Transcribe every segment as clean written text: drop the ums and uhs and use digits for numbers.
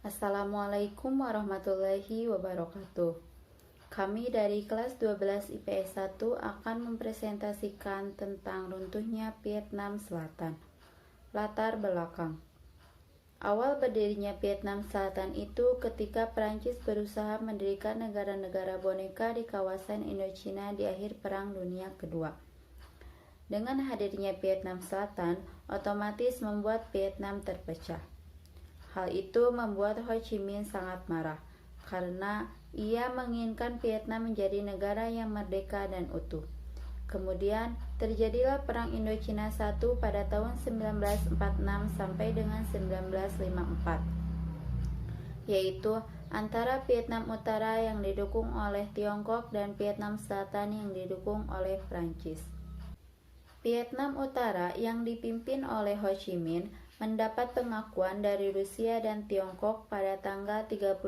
Assalamualaikum warahmatullahi wabarakatuh. Kami dari kelas 12 IPS 1 akan mempresentasikan tentang runtuhnya Vietnam Selatan. Latar belakang. Awal berdirinya Vietnam Selatan itu ketika Prancis berusaha mendirikan negara-negara boneka di kawasan Indochina di akhir Perang Dunia Kedua. Dengan hadirnya Vietnam Selatan, otomatis membuat Vietnam terpecah. Hal itu membuat Ho Chi Minh sangat marah, karena ia menginginkan Vietnam menjadi negara yang merdeka dan utuh. Kemudian, terjadilah Perang Indochina I pada tahun 1946 sampai dengan 1954, yaitu antara Vietnam Utara yang didukung oleh Tiongkok dan Vietnam Selatan yang didukung oleh Prancis. Vietnam Utara yang dipimpin oleh Ho Chi Minh mendapat pengakuan dari Rusia dan Tiongkok pada tanggal 31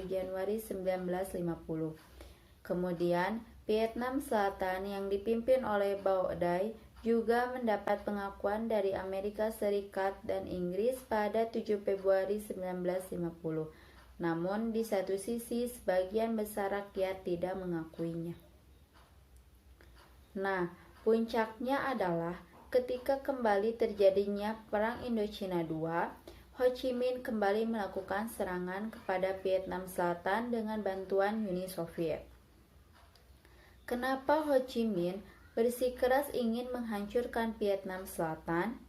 Januari 1950. Kemudian, Vietnam Selatan yang dipimpin oleh Bao Dai juga mendapat pengakuan dari Amerika Serikat dan Inggris pada 7 Februari 1950. Namun, di satu sisi, sebagian besar rakyat tidak mengakuinya. Nah, puncaknya adalah ketika kembali terjadinya Perang Indochina II, Ho Chi Minh kembali melakukan serangan kepada Vietnam Selatan dengan bantuan Uni Soviet. Kenapa Ho Chi Minh bersikeras ingin menghancurkan Vietnam Selatan?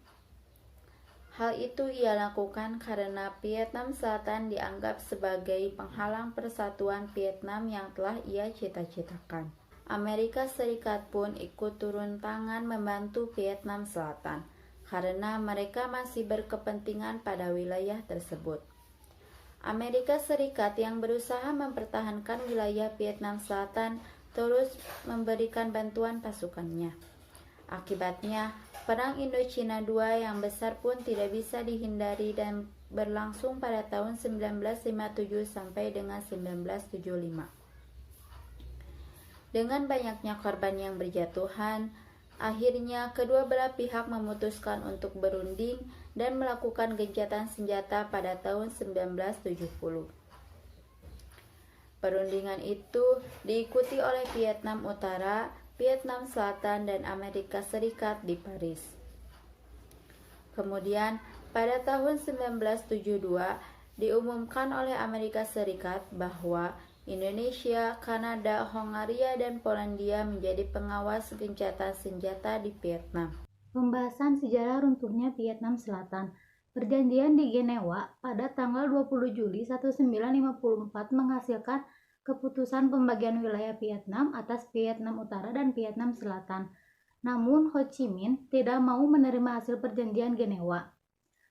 Hal itu ia lakukan karena Vietnam Selatan dianggap sebagai penghalang persatuan Vietnam yang telah ia cita-citakan. Amerika Serikat pun ikut turun tangan membantu Vietnam Selatan karena mereka masih berkepentingan pada wilayah tersebut. Amerika Serikat yang berusaha mempertahankan wilayah Vietnam Selatan terus memberikan bantuan pasukannya. Akibatnya, Perang Indochina II yang besar pun tidak bisa dihindari dan berlangsung pada tahun 1957 sampai dengan 1975. Dengan banyaknya korban yang berjatuhan, akhirnya kedua belah pihak memutuskan untuk berunding dan melakukan gencatan senjata pada tahun 1970. Perundingan itu diikuti oleh Vietnam Utara, Vietnam Selatan, dan Amerika Serikat di Paris. Kemudian, pada tahun 1972, diumumkan oleh Amerika Serikat bahwa Indonesia, Kanada, Hongaria, dan Polandia menjadi pengawas gencatan senjata di Vietnam. Pembahasan sejarah runtuhnya Vietnam Selatan. Perjanjian di Jenewa pada tanggal 20 Juli 1954 menghasilkan keputusan pembagian wilayah Vietnam atas Vietnam Utara dan Vietnam Selatan. Namun Ho Chi Minh tidak mau menerima hasil perjanjian Jenewa.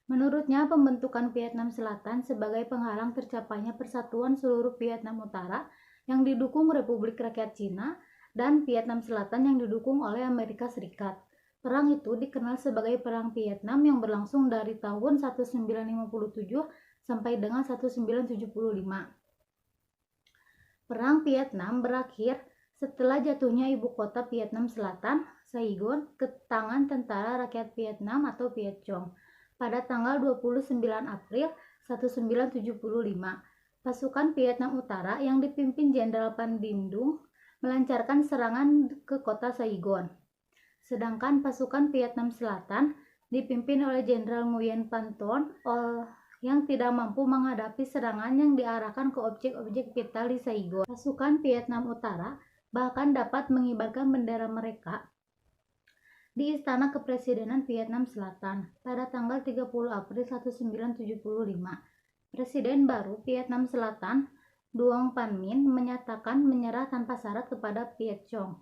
Menurutnya, pembentukan Vietnam Selatan sebagai penghalang tercapainya persatuan seluruh Vietnam Utara yang didukung Republik Rakyat Cina dan Vietnam Selatan yang didukung oleh Amerika Serikat. Perang itu dikenal sebagai Perang Vietnam yang berlangsung dari tahun 1957 sampai dengan 1975. Perang Vietnam berakhir setelah jatuhnya ibu kota Vietnam Selatan, Saigon, ke tangan Tentara Rakyat Vietnam atau Viet Cong. Pada tanggal 29 April 1975, pasukan Vietnam Utara yang dipimpin Jenderal Van Dien Dung melancarkan serangan ke kota Saigon. Sedangkan pasukan Vietnam Selatan dipimpin oleh Jenderal Nguyen Van Ton yang tidak mampu menghadapi serangan yang diarahkan ke objek-objek vital di Saigon. Pasukan Vietnam Utara bahkan dapat mengibarkan bendera mereka di Istana Kepresidenan Vietnam Selatan pada tanggal 30 April 1975. Presiden baru Vietnam Selatan, Duong Van Minh, menyatakan menyerah tanpa syarat kepada Viet Cong.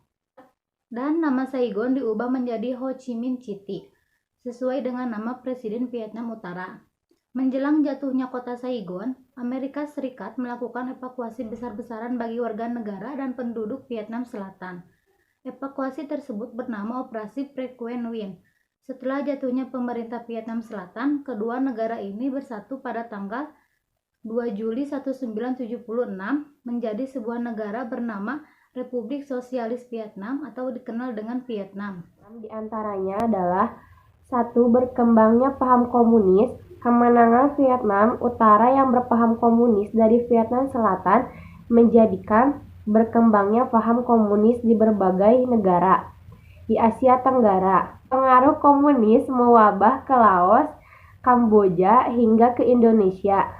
Dan nama Saigon diubah menjadi Ho Chi Minh City, sesuai dengan nama Presiden Vietnam Utara. Menjelang jatuhnya kota Saigon, Amerika Serikat melakukan evakuasi besar-besaran bagi warga negara dan penduduk Vietnam Selatan. Evakuasi tersebut bernama Operasi Frequent Win. Setelah jatuhnya pemerintah Vietnam Selatan, kedua negara ini bersatu pada tanggal 2 Juli 1976 menjadi sebuah negara bernama Republik Sosialis Vietnam atau dikenal dengan Vietnam. Di antaranya adalah 1. Berkembangnya paham komunis. Kemenangan Vietnam Utara yang berpaham komunis dari Vietnam Selatan menjadikan berkembangnya paham komunis di berbagai negara di Asia Tenggara. Pengaruh komunis mewabah ke Laos, Kamboja, hingga ke Indonesia.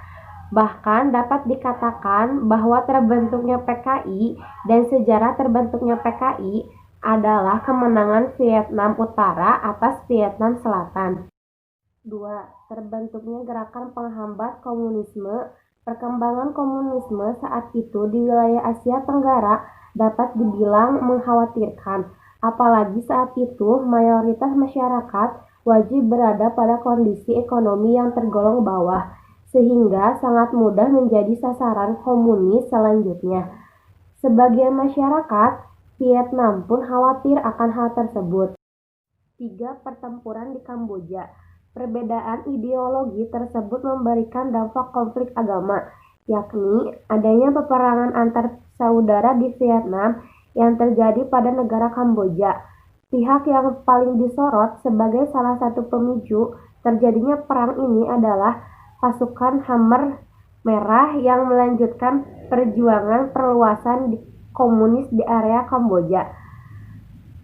Bahkan dapat dikatakan bahwa terbentuknya PKI dan sejarah terbentuknya PKI adalah kemenangan Vietnam Utara atas Vietnam Selatan. 2. Terbentuknya gerakan penghambat komunisme. Perkembangan komunisme saat itu di wilayah Asia Tenggara dapat dibilang mengkhawatirkan, apalagi saat itu mayoritas masyarakat wajib berada pada kondisi ekonomi yang tergolong bawah, sehingga sangat mudah menjadi sasaran komunis selanjutnya. Sebagian masyarakat Vietnam pun khawatir akan hal tersebut. 3. Pertempuran di Kamboja. Perbedaan ideologi tersebut memberikan dampak konflik agama, yakni adanya peperangan antar saudara di Vietnam yang terjadi pada negara Kamboja. Pihak yang paling disorot sebagai salah satu pemicu terjadinya perang ini adalah pasukan Khmer Merah yang melanjutkan perjuangan perluasan komunis di area Kamboja.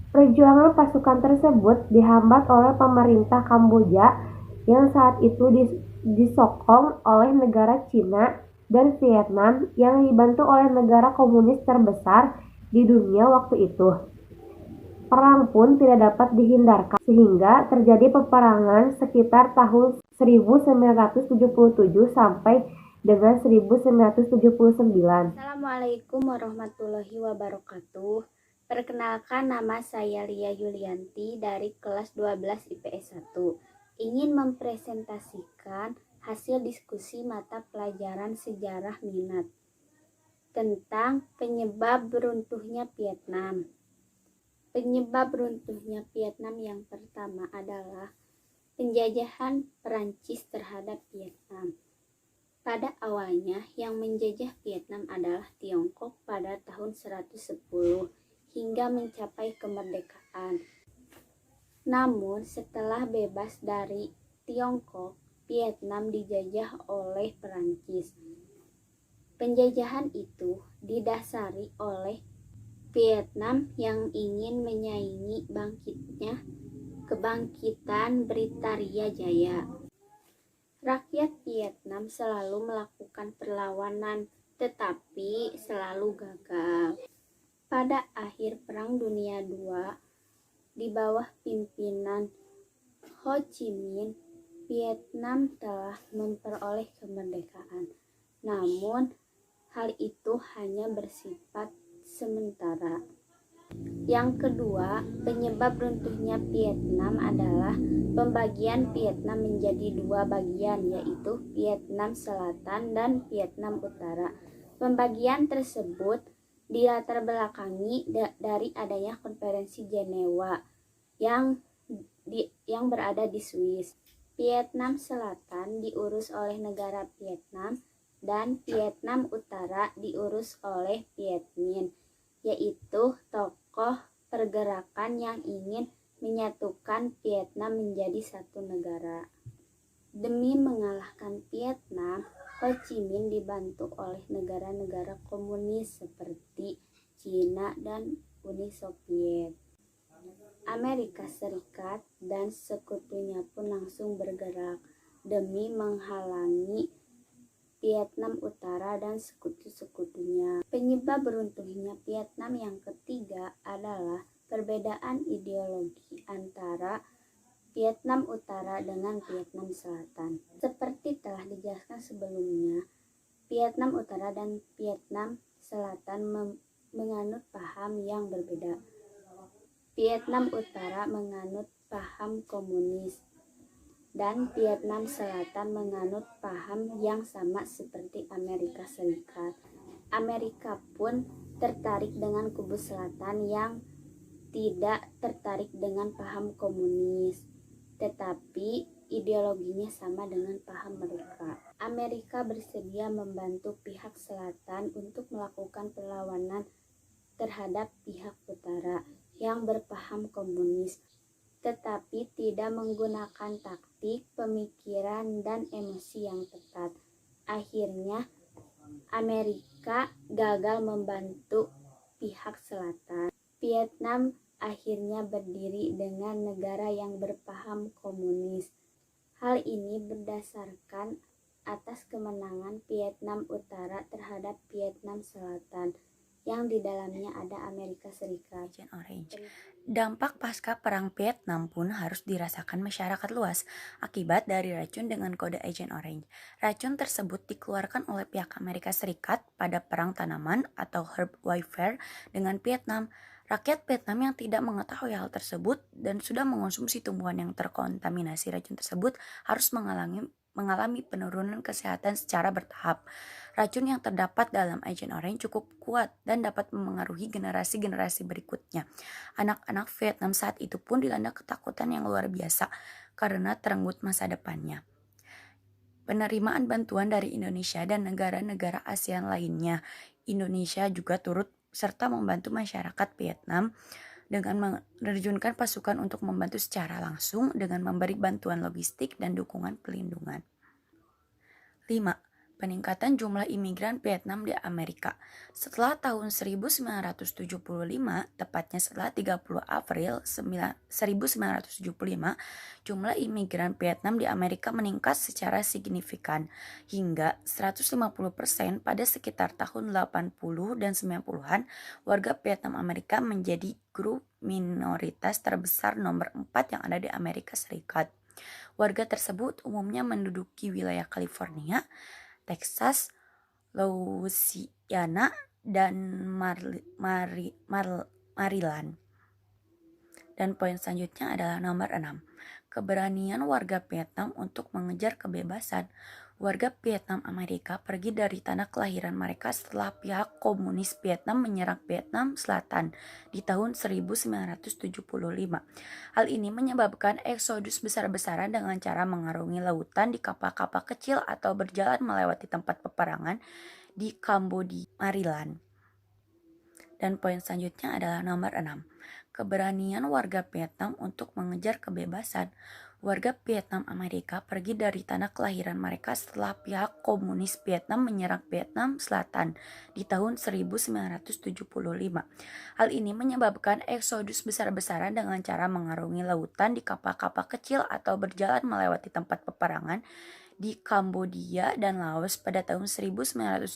Perjuangan pasukan tersebut dihambat oleh pemerintah Kamboja yang saat itu disokong oleh negara Cina dan Vietnam yang dibantu oleh negara komunis terbesar di dunia waktu itu. Perang pun tidak dapat dihindarkan sehingga terjadi peperangan sekitar tahun 1977 sampai dengan 1979. Assalamualaikum warahmatullahi wabarakatuh. Perkenalkan, nama saya Lia Yulianti dari kelas 12 IPS 1. Ingin mempresentasikan hasil diskusi mata pelajaran sejarah minat tentang penyebab runtuhnya Vietnam. Penyebab runtuhnya Vietnam yang pertama adalah penjajahan Perancis terhadap Vietnam. Pada awalnya yang menjajah Vietnam adalah Tiongkok pada tahun 110 hingga mencapai kemerdekaan. Namun setelah bebas dari Tiongkok, Vietnam dijajah oleh Perancis. Penjajahan itu didasari oleh Vietnam yang ingin menyaingi kebangkitan Britania Jaya. Rakyat Vietnam selalu melakukan perlawanan, tetapi selalu gagal. Pada akhir Perang Dunia II, di bawah pimpinan Ho Chi Minh, Vietnam telah memperoleh kemerdekaan. Namun, hal itu hanya bersifat sementara. Yang kedua, penyebab runtuhnya Vietnam adalah pembagian Vietnam menjadi dua bagian, yaitu Vietnam Selatan dan Vietnam Utara. Pembagian tersebut dilatar belakangi dari adanya konferensi Jenewa yang berada di Swiss. Vietnam Selatan diurus oleh negara Vietnam dan Vietnam Utara diurus oleh Viet Minh, yaitu tokoh pergerakan yang ingin menyatukan Vietnam menjadi satu negara. Demi mengalahkan Vietnam, Ho Chi Minh dibantu oleh negara-negara komunis seperti Cina dan Uni Soviet. Amerika Serikat dan sekutunya pun langsung bergerak demi menghalangi Vietnam Utara dan sekutu-sekutunya. Penyebab runtuhnya Vietnam yang ketiga adalah perbedaan ideologi antara Vietnam Utara dengan Vietnam Selatan. Seperti telah dijelaskan sebelumnya, Vietnam Utara dan Vietnam Selatan menganut paham yang berbeda. Vietnam Utara menganut paham komunis dan Vietnam Selatan menganut paham yang sama seperti Amerika Serikat. Amerika pun tertarik dengan kubu selatan yang tidak tertarik dengan paham komunis, tetapi ideologinya sama dengan paham mereka. Amerika bersedia membantu pihak selatan untuk melakukan perlawanan terhadap pihak utara yang berpaham komunis, tetapi tidak menggunakan taktik, pemikiran, dan emosi yang tepat. Akhirnya, Amerika gagal membantu pihak selatan. Vietnam akhirnya berdiri dengan negara yang berpaham komunis. Hal ini berdasarkan atas kemenangan Vietnam Utara terhadap Vietnam Selatan, yang di dalamnya ada Amerika Serikat. Agent Orange. Dampak pasca Perang Vietnam pun harus dirasakan masyarakat luas akibat dari racun dengan kode Agent Orange. Racun tersebut dikeluarkan oleh pihak Amerika Serikat pada Perang Tanaman atau Herb Warfare dengan Vietnam. Rakyat Vietnam yang tidak mengetahui hal tersebut dan sudah mengonsumsi tumbuhan yang terkontaminasi racun tersebut harus mengalami penurunan kesehatan secara bertahap. Racun yang terdapat dalam Agent Orange cukup kuat dan dapat memengaruhi generasi-generasi berikutnya. Anak-anak Vietnam saat itu pun dilanda ketakutan yang luar biasa karena terenggut masa depannya. Penerimaan bantuan dari Indonesia dan negara-negara ASEAN lainnya, Indonesia juga turut serta membantu masyarakat Vietnam dengan menerjunkan pasukan untuk membantu secara langsung dengan memberi bantuan logistik dan dukungan pelindungan. 5. Peningkatan jumlah imigran Vietnam di Amerika. Setelah tahun 1975, tepatnya setelah 30 April 1975, jumlah imigran Vietnam di Amerika meningkat secara signifikan hingga 150% pada sekitar tahun 80 dan 90-an. Warga Vietnam Amerika menjadi grup minoritas terbesar nomor 4 yang ada di Amerika Serikat. Warga tersebut umumnya menduduki wilayah California, Texas, Louisiana, dan Maryland. Dan poin selanjutnya adalah nomor 6. Keberanian warga Vietnam untuk mengejar kebebasan. Warga Vietnam Amerika pergi dari tanah kelahiran mereka setelah pihak komunis Vietnam menyerang Vietnam Selatan di tahun 1975. Hal ini menyebabkan eksodus besar-besaran dengan cara mengarungi lautan di kapal-kapal kecil atau berjalan melewati tempat peperangan di Cambodia, Maryland. Dan poin selanjutnya adalah nomor 6. Keberanian warga Vietnam untuk mengejar kebebasan. Warga Vietnam Amerika pergi dari tanah kelahiran mereka setelah pihak komunis Vietnam menyerang Vietnam Selatan di tahun 1975. Hal ini menyebabkan eksodus besar-besaran dengan cara mengarungi lautan di kapal-kapal kecil atau berjalan melewati tempat peperangan di Cambodia dan Laos pada tahun 1978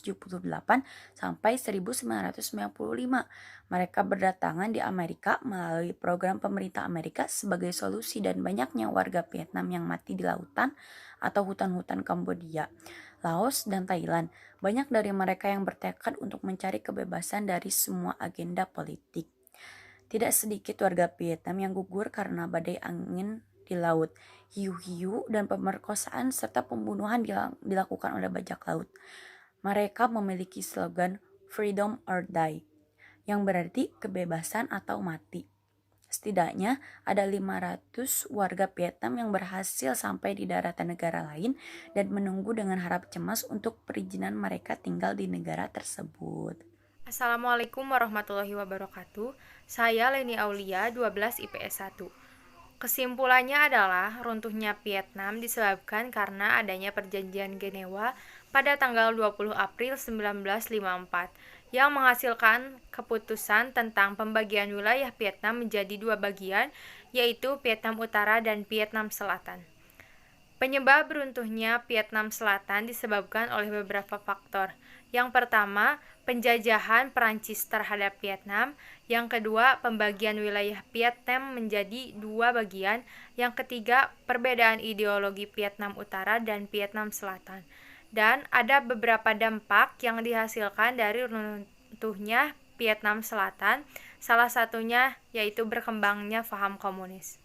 sampai 1995. Mereka berdatangan di Amerika melalui program pemerintah Amerika sebagai solusi dan banyaknya warga Vietnam yang mati di lautan atau hutan-hutan Kambodia, Laos, dan Thailand. Banyak dari mereka yang bertekad untuk mencari kebebasan dari semua agenda politik. Tidak sedikit warga Vietnam yang gugur karena badai angin di laut, hiu-hiu, dan pemerkosaan serta pembunuhan dilakukan oleh bajak laut. Mereka memiliki slogan Freedom or Die, yang berarti kebebasan atau mati. Setidaknya ada 500 warga Vietnam yang berhasil sampai di daratan negara lain dan menunggu dengan harap cemas untuk perizinan mereka tinggal di negara tersebut. Assalamualaikum warahmatullahi wabarakatuh. Saya Leni Aulia, 12 IPS 1. Kesimpulannya adalah runtuhnya Vietnam disebabkan karena adanya perjanjian Genewa pada tanggal 20 April 1954 yang menghasilkan keputusan tentang pembagian wilayah Vietnam menjadi 2 bagian, yaitu Vietnam Utara dan Vietnam Selatan. Penyebab runtuhnya Vietnam Selatan disebabkan oleh beberapa faktor. Yang pertama, penjajahan Prancis terhadap Vietnam. Yang kedua, pembagian wilayah Vietnam menjadi 2 bagian. Yang ketiga, perbedaan ideologi Vietnam Utara dan Vietnam Selatan. Dan ada beberapa dampak yang dihasilkan dari runtuhnya Vietnam Selatan. Salah satunya yaitu berkembangnya paham komunis.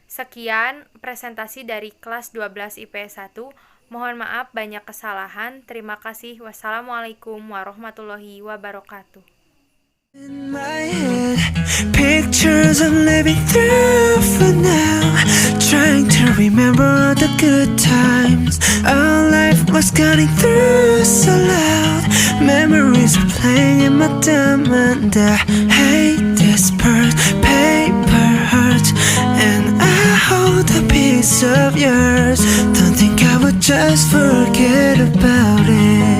Sekian presentasi dari kelas 12 IPS 1. Mohon maaf banyak kesalahan. Terima kasih. Wassalamualaikum warahmatullahi wabarakatuh. In my head, pictures I'm living through for now, trying to remember the good times. Our life was cutting through so loud. Memories are playing in my diamond. I hate this bird, paper hurts, and I hold a piece of yours. Don't think I would just forget about it.